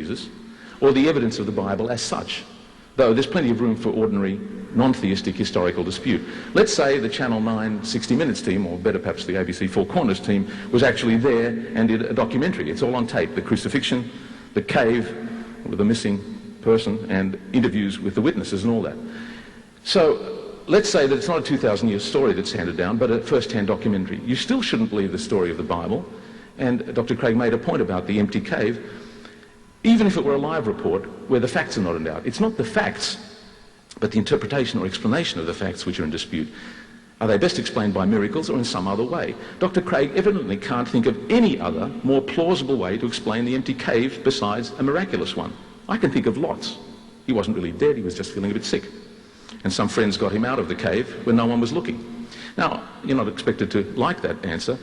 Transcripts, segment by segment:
Jesus, or the evidence of the Bible as such, though there's plenty of room for ordinary non-theistic historical dispute. Let's say the Channel 9 60 Minutes team, or better perhaps the ABC Four Corners team, was actually there and did a documentary. It's all on tape, the crucifixion, the cave with the missing person, and interviews with the witnesses and all that. So let's say that it's not a 2,000-year story that's handed down, but a first-hand documentary. You still shouldn't believe the story of the Bible, and Dr. Craig made a point about the empty cave, even if it were a live report where the facts are not in doubt. It's not the facts, but the interpretation or explanation of the facts which are in dispute. Are they best explained by miracles or in some other way? Dr. Craig evidently can't think of any other more plausible way to explain the empty cave besides a miraculous one. I can think of lots. He wasn't really dead, he was just feeling a bit sick. And some friends got him out of the cave when no one was looking. Now, you're not expected to like that answer,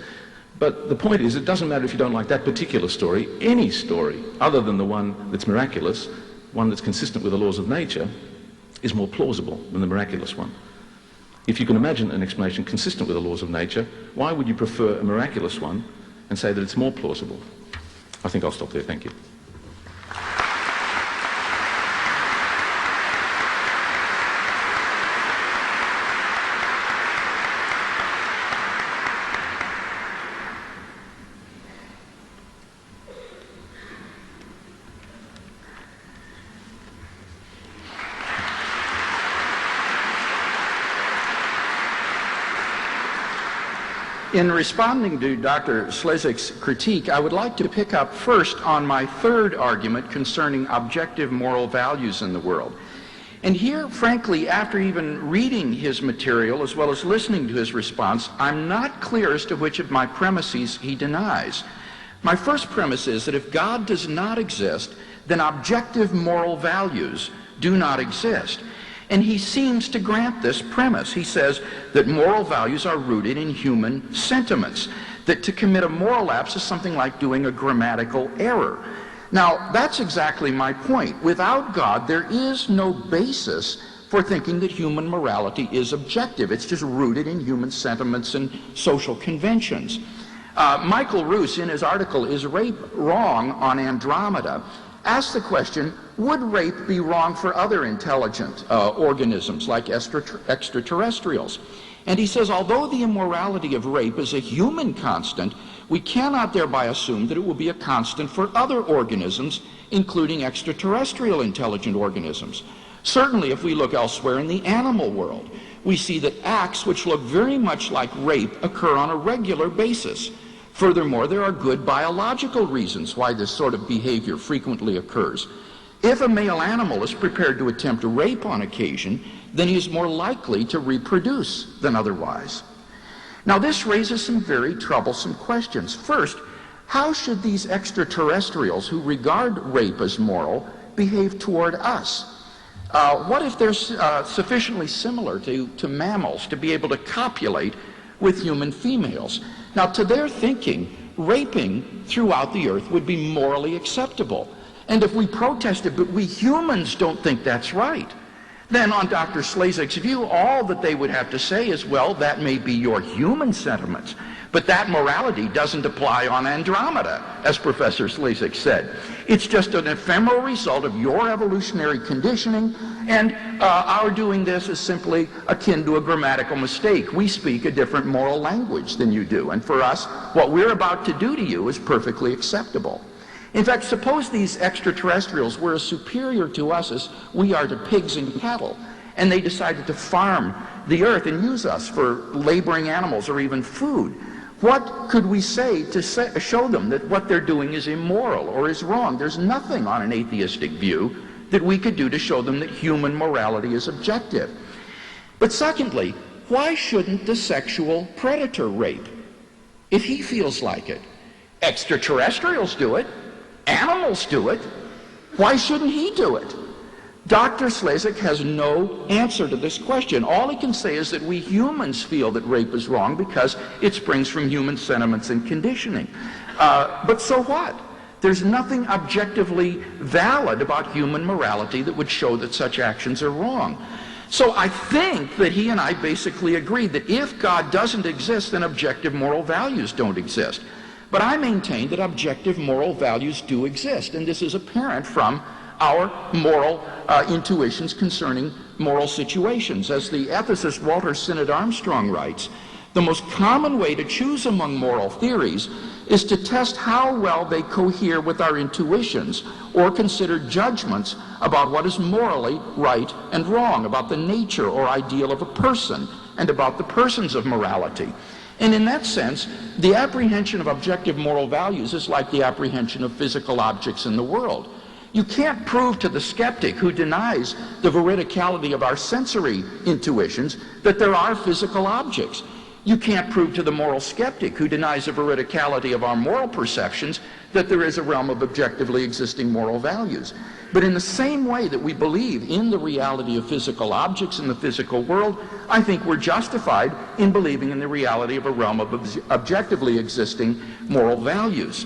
but the point is, it doesn't matter if you don't like that particular story. Any story, other than the one that's miraculous, one that's consistent with the laws of nature, is more plausible than the miraculous one. If you can imagine an explanation consistent with the laws of nature, why would you prefer a miraculous one and say that it's more plausible? I think I'll stop there. Thank you. In responding to Dr. Slezik's critique, I would like to pick up first on my third argument concerning objective moral values in the world. And here, frankly, after even reading his material as well as listening to his response, I'm not clear as to which of my premises he denies. My first premise is that if God does not exist, then objective moral values do not exist. And he seems to grant this premise. He says that moral values are rooted in human sentiments, that to commit a moral lapse is something like doing a grammatical error. Now, that's exactly my point. Without God, there is no basis for thinking that human morality is objective. It's just rooted in human sentiments and social conventions. Michael Roos, in his article, Is Rape Wrong on Andromeda, asked the question, would rape be wrong for other intelligent organisms like extraterrestrials? And he says, although the immorality of rape is a human constant, we cannot thereby assume that it will be a constant for other organisms, including extraterrestrial intelligent organisms. Certainly, if we look elsewhere in the animal world, we see that acts which look very much like rape occur on a regular basis. Furthermore, there are good biological reasons why this sort of behavior frequently occurs. If a male animal is prepared to attempt rape on occasion, then he is more likely to reproduce than otherwise. Now, this raises some very troublesome questions. First, how should these extraterrestrials who regard rape as moral behave toward us? What if they're sufficiently similar to mammals to be able to copulate with human females? Now, to their thinking, raping throughout the earth would be morally acceptable. And if we protested, but we humans don't think that's right, then on Dr. Slezik's view, all that they would have to say is, well, that may be your human sentiments, but that morality doesn't apply on Andromeda, as Professor Slezik said. It's just an ephemeral result of your evolutionary conditioning, and our doing this is simply akin to a grammatical mistake. We speak a different moral language than you do, and for us, what we're about to do to you is perfectly acceptable. In fact, suppose these extraterrestrials were as superior to us as we are to pigs and cattle, and they decided to farm the earth and use us for laboring animals or even food. What could we say to show them that what they're doing is immoral or is wrong? There's nothing on an atheistic view that we could do to show them that human morality is objective. But secondly, why shouldn't the sexual predator rape if he feels like it? Extraterrestrials do it. Animals do it. Why shouldn't he do it? Dr. Slezik has no answer to this question. All he can say is that we humans feel that rape is wrong because it springs from human sentiments and conditioning. But so what? There's nothing objectively valid about human morality that would show that such actions are wrong. So I think that he and I basically agree that if God doesn't exist, then objective moral values don't exist. But I maintain that objective moral values do exist, and this is apparent from our moral intuitions concerning moral situations. As the ethicist Walter Sinnott Armstrong writes, the most common way to choose among moral theories is to test how well they cohere with our intuitions or consider judgments about what is morally right and wrong, about the nature or ideal of a person, and about the persons of morality. And in that sense, the apprehension of objective moral values is like the apprehension of physical objects in the world. You can't prove to the skeptic who denies the veridicality of our sensory intuitions that there are physical objects. You can't prove to the moral skeptic who denies the veridicality of our moral perceptions that there is a realm of objectively existing moral values. But in the same way that we believe in the reality of physical objects in the physical world, I think we're justified in believing in the reality of a realm of objectively existing moral values.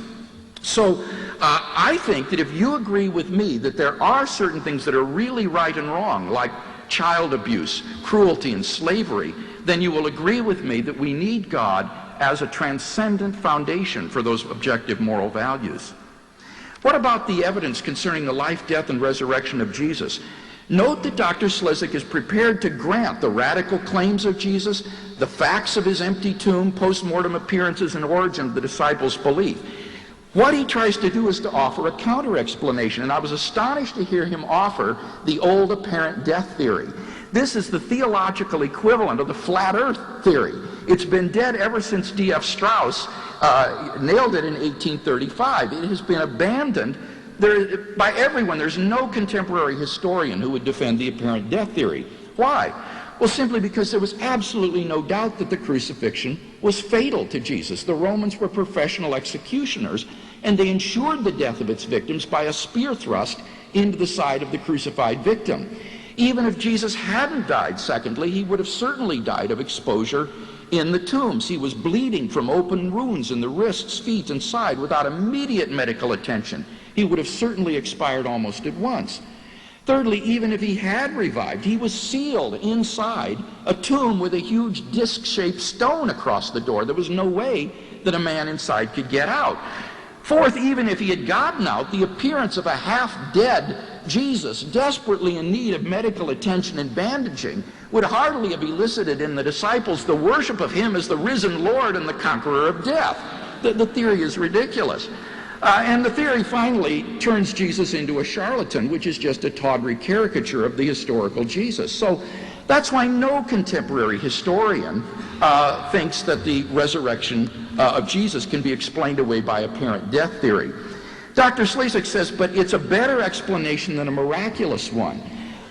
So I think that if you agree with me that there are certain things that are really right and wrong, like child abuse, cruelty, and slavery, then you will agree with me that we need God as a transcendent foundation for those objective moral values. What about the evidence concerning the life, death, and resurrection of Jesus? Note that Dr. Slezak is prepared to grant the radical claims of Jesus, the facts of his empty tomb, post-mortem appearances, and origin of the disciples' belief. What he tries to do is to offer a counter-explanation, and I was astonished to hear him offer the old apparent death theory. This is the theological equivalent of the flat earth theory. It's been dead ever since D.F. Strauss nailed it in 1835. It has been abandoned by everyone. There's no contemporary historian who would defend the apparent death theory. Why? Well, simply because there was absolutely no doubt that the crucifixion was fatal to Jesus. The Romans were professional executioners, and they ensured the death of its victims by a spear thrust into the side of the crucified victim. Even if Jesus hadn't died, secondly, he would have certainly died of exposure in the tombs. He was bleeding from open wounds in the wrists, feet, and side without immediate medical attention. He would have certainly expired almost at once. Thirdly, even if he had revived, he was sealed inside a tomb with a huge disc-shaped stone across the door. There was no way that a man inside could get out. Fourth, even if he had gotten out, the appearance of a half-dead Jesus, desperately in need of medical attention and bandaging, would hardly have elicited in the disciples the worship of him as the risen Lord and the conqueror of death. The theory is ridiculous. And the theory finally turns Jesus into a charlatan, which is just a tawdry caricature of the historical Jesus. So that's why no contemporary historian thinks that the resurrection of Jesus can be explained away by apparent death theory. Dr. Slezak says, but it's a better explanation than a miraculous one.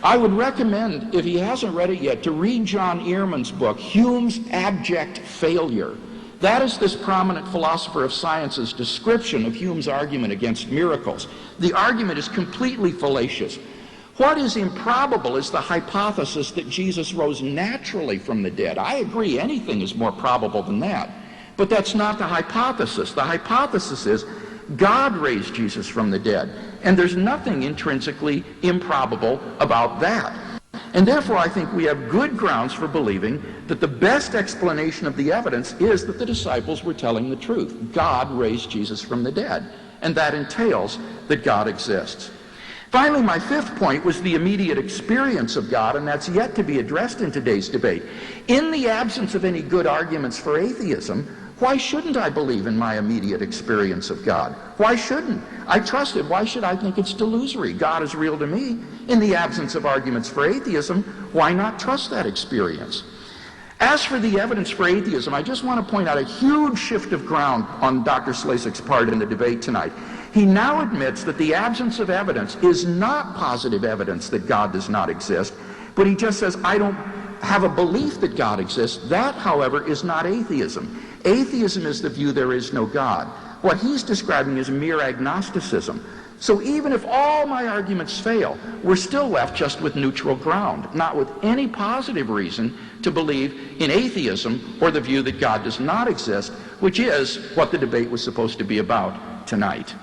I would recommend, if he hasn't read it yet, to read John Ehrman's book, Hume's Abject Failure. That is this prominent philosopher of science's description of Hume's argument against miracles. The argument is completely fallacious. What is improbable is the hypothesis that Jesus rose naturally from the dead. I agree, anything is more probable than that. But that's not the hypothesis. The hypothesis is God raised Jesus from the dead, and there's nothing intrinsically improbable about that. And therefore, I think we have good grounds for believing that the best explanation of the evidence is that the disciples were telling the truth. God raised Jesus from the dead, and that entails that God exists. Finally, my fifth point was the immediate experience of God, and that's yet to be addressed in today's debate. In the absence of any good arguments for atheism, why shouldn't I believe in my immediate experience of God? Why shouldn't? I trust it. Why should I think it's delusory? God is real to me. In the absence of arguments for atheism, why not trust that experience? As for the evidence for atheism, I just want to point out a huge shift of ground on Dr. Slezak's part in the debate tonight. He now admits that the absence of evidence is not positive evidence that God does not exist, but he just says, I don't have a belief that God exists. That, however, is not atheism. Atheism is the view there is no God. What he's describing is mere agnosticism. So even if all my arguments fail, we're still left just with neutral ground, not with any positive reason to believe in atheism or the view that God does not exist, which is what the debate was supposed to be about tonight.